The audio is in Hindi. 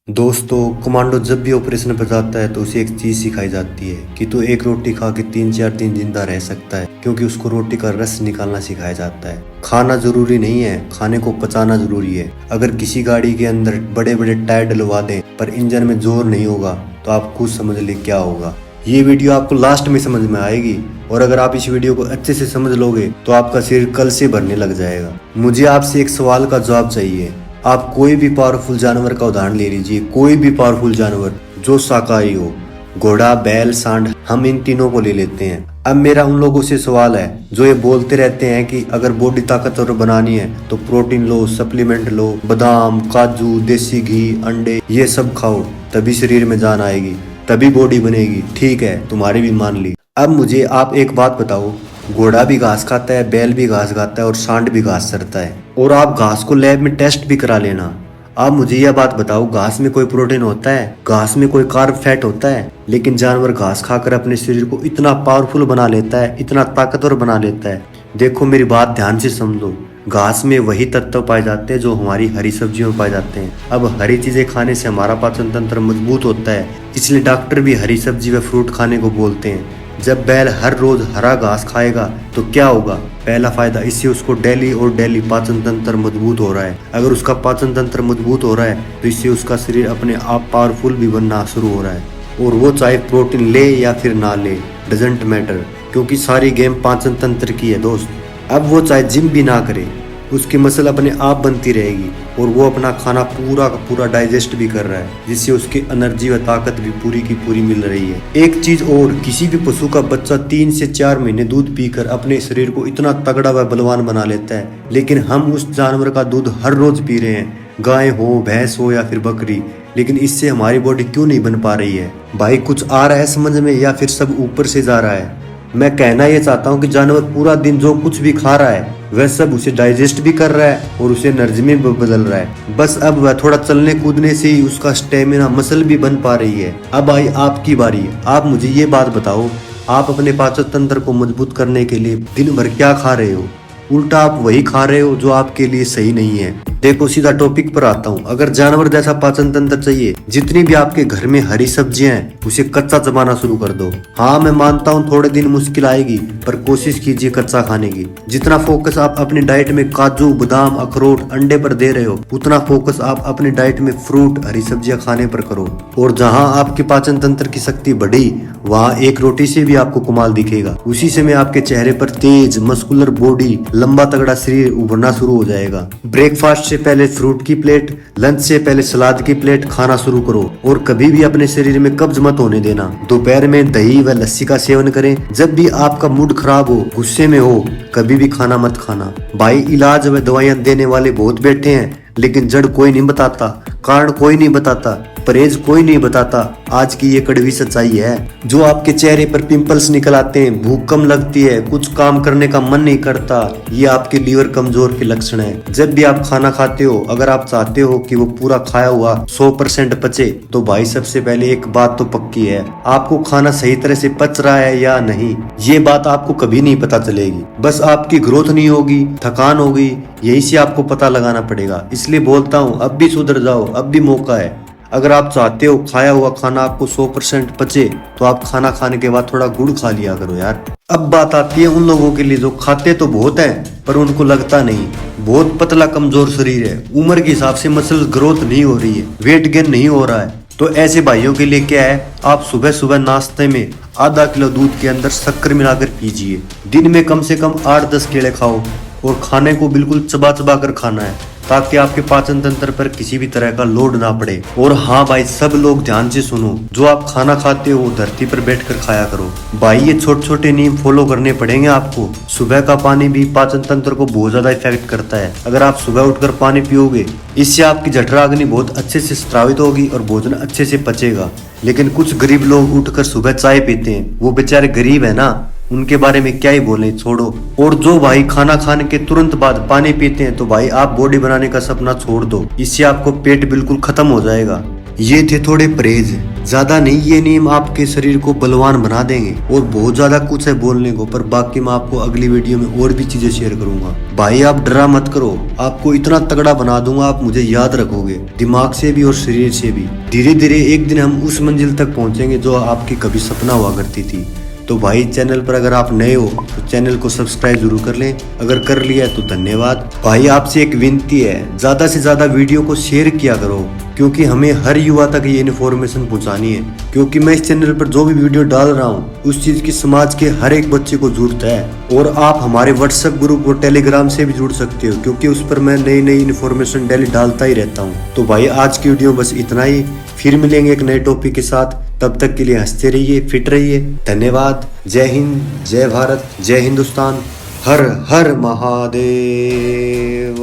दोस्तों, कमांडो जब भी ऑपरेशन पर जाता है तो उसे एक चीज सिखाई जाती है कि तू एक रोटी खा के 3-4 दिन जिंदा रह सकता है, क्योंकि उसको रोटी का रस निकालना सिखाया जाता है। खाना जरूरी नहीं है, खाने को पचाना जरूरी है। अगर किसी गाड़ी के अंदर बड़े बड़े टायर डलवा दें पर इंजन में जोर नहीं होगा तो आप खुद समझ ले क्या होगा। ये वीडियो आपको लास्ट में समझ में आएगी, और अगर आप इस वीडियो को अच्छे से समझ लोगे तो आपका शरीर कल से भरने लग जाएगा। मुझे आपसे एक सवाल का जवाब चाहिए। आप कोई भी पावरफुल जानवर का उदाहरण ले लीजिए, कोई भी पावरफुल जानवर जो शाकाहारी हो, घोड़ा, बैल, सांड, हम इन तीनों को ले लेते हैं। अब मेरा उन लोगों से सवाल है जो ये बोलते रहते हैं कि अगर बॉडी ताकतवर बनानी है तो प्रोटीन लो, सप्लीमेंट लो, बादाम, काजू, देसी घी, अंडे ये सब खाओ, तभी शरीर में जान आएगी, तभी बॉडी बनेगी। ठीक है, तुम्हारी भी मान ली। अब मुझे आप एक बात बताओ, घोड़ा भी घास खाता है, बैल भी घास खाता है और सांड भी घास चरता है, और आप घास को लैब में टेस्ट भी करा लेना। आप मुझे यह बात बताओ, घास में कोई प्रोटीन होता है? घास में कोई कार्ब फैट होता है? लेकिन जानवर घास खाकर अपने शरीर को इतना पावरफुल बना लेता है, इतना ताकतवर बना लेता है। देखो, मेरी बात ध्यान से समझो। घास में वही तत्व पाए जाते हैं जो हमारी हरी सब्जियों में पाए जाते हैं। अब हरी चीजें खाने से हमारा पाचन तंत्र मजबूत होता है, इसलिए डॉक्टर भी हरी सब्जी व फ्रूट खाने को बोलते हैं। जब बैल हर रोज हरा घास खाएगा तो क्या होगा? पहला फायदा, इससे उसको डेली और डेली पाचन तंत्र मजबूत हो रहा है। अगर उसका पाचन तंत्र मजबूत हो रहा है तो इससे उसका शरीर अपने आप पावरफुल भी बनना शुरू हो रहा है, और वो चाहे प्रोटीन ले या फिर ना ले, डजेंट मैटर, क्योंकि सारी गेम पाचन तंत्र की है दोस्त। अब वो चाहे जिम भी ना करे, उसकी मसल अपने आप बनती रहेगी और वो अपना खाना पूरा का पूरा डाइजेस्ट भी कर रहा है, जिससे उसकी एनर्जी व ताकत भी पूरी की पूरी मिल रही है। एक चीज और, किसी भी पशु का बच्चा 3 से 4 महीने दूध पीकर अपने शरीर को इतना तगड़ा व बलवान बना लेता है, लेकिन हम उस जानवर का दूध हर रोज पी रहे हैं, गाय हो, भैंस हो या फिर बकरी, लेकिन इससे हमारी बॉडी क्यों नहीं बन पा रही है? भाई कुछ आ रहा है समझ में, या फिर सब ऊपर से जा रहा है? मैं कहना ये चाहता हूँ कि जानवर पूरा दिन जो कुछ भी खा रहा है वह सब उसे डाइजेस्ट भी कर रहा है और उसे एनर्जी में बदल रहा है। बस अब वह थोड़ा चलने कूदने से ही उसका स्टेमिना, मसल भी बन पा रही है। अब आई आपकी बारी। आप मुझे ये बात बताओ, आप अपने पाचन तंत्र को मजबूत करने के लिए दिन भर क्या खा रहे हो? उल्टा आप वही खा रहे हो जो आपके लिए सही नहीं है। देखो, सीधा टॉपिक पर आता हूँ। अगर जानवर जैसा पाचन तंत्र चाहिए, जितनी भी आपके घर में हरी सब्जियां हैं उसे कच्चा चबाना शुरू कर दो। हाँ, मैं मानता हूँ थोड़े दिन मुश्किल आएगी, पर कोशिश कीजिए कच्चा खाने की। जितना फोकस आप अपनी डाइट में काजू, बादाम, अखरोट, अंडे पर दे रहे हो, उतना फोकस आप अपनी डाइट में फ्रूट, हरी सब्जियां खाने पर करो। और जहाँ आपके पाचन तंत्र की शक्ति बढ़ी, वहाँ एक रोटी से भी आपको कमाल दिखेगा। उसी समय आपके चेहरे पर तेज मस्कुलर बॉडी, लंबा तगड़ा शरीर उभरना शुरू हो जाएगा। ब्रेकफास्ट से पहले फ्रूट की प्लेट, लंच से पहले सलाद की प्लेट खाना शुरू करो, और कभी भी अपने शरीर में कब्ज मत होने देना। दोपहर में दही व लस्सी का सेवन करें। जब भी आपका मूड खराब हो, गुस्से में हो, कभी भी खाना मत खाना। भाई, इलाज व दवाइयां देने वाले बहुत बैठे हैं, लेकिन जड़ कोई नहीं बताता, कारण कोई नहीं बताता, परहेज कोई नहीं बताता। आज की ये कड़वी सच्चाई है। जो आपके चेहरे पर पिंपल्स निकल आते हैं, भूख कम लगती है, कुछ काम करने का मन नहीं करता, ये आपके लीवर कमजोर के लक्षण है। जब भी आप खाना खाते हो, अगर आप चाहते हो कि वो पूरा खाया हुआ 100% पचे, तो भाई सबसे पहले एक बात तो पक्की है, आपको खाना सही तरह से पच रहा है या नहीं। ये बात आपको कभी नहीं पता चलेगी। बस आपकी ग्रोथ नहीं होगी, थकान होगी, यही से आपको पता लगाना पड़ेगा। इसलिए बोलता हूँ, अब भी सुधर जाओ, अब भी मौका है। अगर आप चाहते हो खाया हुआ खाना आपको 100% पचे, तो आप खाना खाने के बाद थोड़ा गुड़ खा लिया करो यार। अब बात आती है उन लोगों के लिए जो खाते तो बहुत है पर उनको लगता नहीं, बहुत पतला कमजोर शरीर है, उम्र के हिसाब से मसल ग्रोथ नहीं हो रही है, वेट गेन नहीं हो रहा है। तो ऐसे भाइयों के लिए क्या है, आप सुबह सुबह नाश्ते में आधा किलो दूध के अंदर शक्कर मिलाकर पीजिए। दिन में कम से कम 8-10 केले खाओ, और खाने को बिल्कुल चबा चबा कर खाना है, ताकि आपके पाचन तंत्र पर किसी भी तरह का लोड ना पड़े। और हाँ भाई, सब लोग ध्यान से सुनो, जो आप खाना खाते हो धरती पर बैठकर खाया करो। भाई, ये छोटे छोटे नियम फॉलो करने पड़ेंगे आपको। सुबह का पानी भी पाचन तंत्र को बहुत ज्यादा इफेक्ट करता है। अगर आप सुबह उठकर पानी पियोगे, इससे आपकी जठराग्नि बहुत अच्छे से स्रावित होगी और भोजन अच्छे से पचेगा। लेकिन कुछ गरीब लोग उठकर सुबह चाय पीते हैं, वो बेचारे गरीब है ना, उनके बारे में क्या ही बोले, छोड़ो। और जो भाई खाना खाने के तुरंत बाद पानी पीते हैं, तो भाई आप बॉडी बनाने का सपना छोड़ दो, इससे आपको पेट बिल्कुल खत्म हो जाएगा। ये थे थोड़े परहेज, ज्यादा नहीं। ये नियम आपके शरीर को बलवान बना देंगे। और बहुत ज्यादा कुछ है बोलने को, पर बाकी मैं आपको अगली वीडियो में और भी चीजें शेयर करूंगा। भाई आप डरा मत करो, आपको इतना तगड़ा बना दूंगा, आप मुझे याद रखोगे, दिमाग से भी और शरीर से भी। धीरे धीरे एक दिन हम उस मंजिल तक पहुंचेंगे जो आपकी कभी सपना हुआ करती थी। तो भाई चैनल पर अगर आप नए हो तो चैनल को सब्सक्राइब जरूर कर लें, अगर कर लिया है तो धन्यवाद। भाई आपसे एक विनती है, ज्यादा से ज्यादा वीडियो को शेयर किया करो, क्योंकि हमें हर युवा तक ये इन्फॉर्मेशन पहुंचानी है। क्योंकि मैं इस चैनल पर जो भी वीडियो डाल रहा हूँ उस चीज की समाज के हर एक बच्चे को जरूरत है। और आप हमारे व्हाट्सएप ग्रुप और टेलीग्राम से भी जुड़ सकते हो, क्योंकि उस पर मैं नई नई इन्फॉर्मेशन डेली डालता ही रहता हूँ। तो भाई आज की वीडियो बस इतना ही, फिर मिलेंगे एक नए टॉपिक के साथ। तब तक के लिए हंसते रहिए, फिट रहिए। धन्यवाद। जय हिंद, जय भारत, जय हिंदुस्तान, हर हर महादेव।